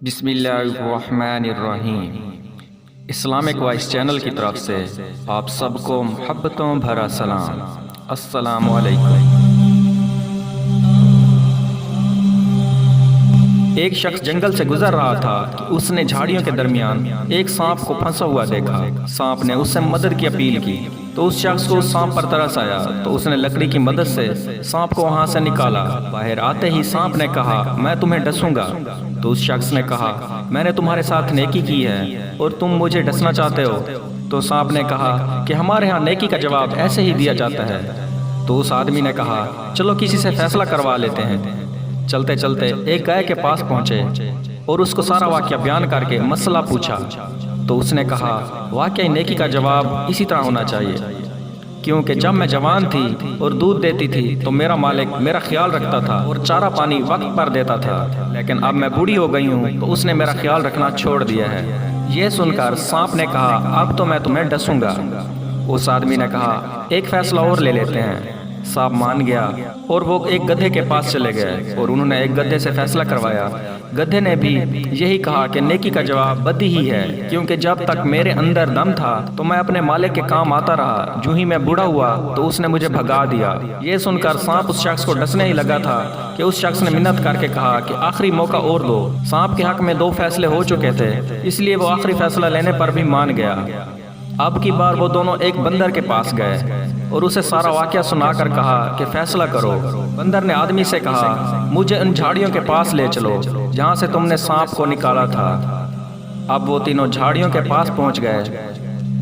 बिस्मिल्लाहिर्रहमानिर्रहीम। Islamic voice channel की तरफ से आप सबको मोहब्बतों भरा सलाम। अस्सलामु अलैकुम। एक शख्स जंगल से गुजर रहा था कि उसने झाड़ियों के दरमियान एक सांप को फंसा हुआ देखा। सांप ने उससे मदद की अपील की तो उस शख्स को उस सांप पर तरस आया तो उसने लकड़ी की मदद से सांप को वहां से निकाला। बाहर आते ही सांप ने कहा, मैं तुम्हें डसूंगा। तो उस शख्स ने कहा, मैंने तुम्हारे साथ नेकी की है और तुम मुझे डसना चाहते हो। तो सांप ने कहा कि हमारे यहाँ नेकी का जवाब ऐसे ही दिया जाता है। तो उस आदमी ने कहा, चलो किसी से फैसला करवा लेते हैं। चलते चलते एक गाय के पास पहुंचे और उसको सारा वाकया बयान करके मसला पूछा। तो उसने कहा, वाकई नेकी का जवाब इसी तरह होना चाहिए, क्योंकि जब मैं जवान थी और दूध देती थी तो मेरा मालिक मेरा ख्याल रखता था और चारा पानी वक्त पर देता था, लेकिन अब मैं बूढ़ी हो गई हूँ तो उसने मेरा ख्याल रखना छोड़ दिया है। यह सुनकर सांप ने कहा, अब तो मैं तुम्हें डसूंगा। उस आदमी ने कहा, एक फैसला और ले लेते हैं। सांप मान गया और वो एक गधे के पास चले गए और उन्होंने एक गधे से फैसला करवाया। गधे ने भी यही कहा कि नेकी का जवाब बदी ही है, क्योंकि जब तक मेरे अंदर दम था तो मैं अपने मालिक के काम आता रहा। जो ही मैं बूढ़ा हुआ तो उसने मुझे भगा दिया। ये सुनकर सांप उस शख्स को डसने ही लगा था कि उस शख्स ने मिन्नत करके कहा कि आखिरी मौका और दो। सांप के हक में 2 फैसले हो चुके थे, इसलिए वो आखिरी फैसला लेने पर भी मान गया। अब की बार वो दोनों एक बंदर के पास गए और उसे सारा वाकया सुनाकर कहा कि फैसला करो। बंदर ने आदमी से कहा, मुझे उन झाड़ियों के पास ले चलो जहाँ से तुमने सांप को निकाला था। अब वो तीनों झाड़ियों के पास पहुँच गए।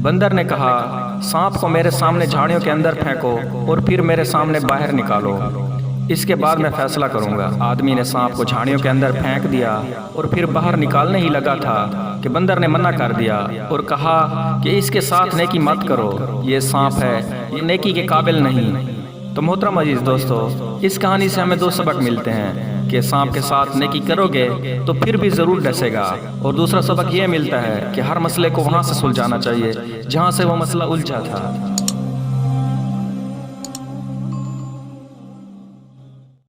बंदर ने कहा, सांप को मेरे सामने झाड़ियों के अंदर फेंको और फिर मेरे सामने बाहर निकालो, इसके बाद मैं फैसला करूंगा। आदमी ने सांप को झाड़ियों के अंदर फेंक दिया और फिर बाहर निकालने ही लगा था कि बंदर ने मना कर दिया और कहा कि इसके साथ नेकी मत करो, ये सांप है, ये नेकी के काबिल नहीं। तो मोहतरम अजीज दोस्तों, इस कहानी से हमें 2 सबक मिलते हैं कि सांप के साथ नेकी करोगे तो फिर भी ज़रूर डसेगा, और दूसरा सबक ये मिलता है कि हर मसले को वहाँ से सुलझाना चाहिए जहाँ से वो मसला उलझा था।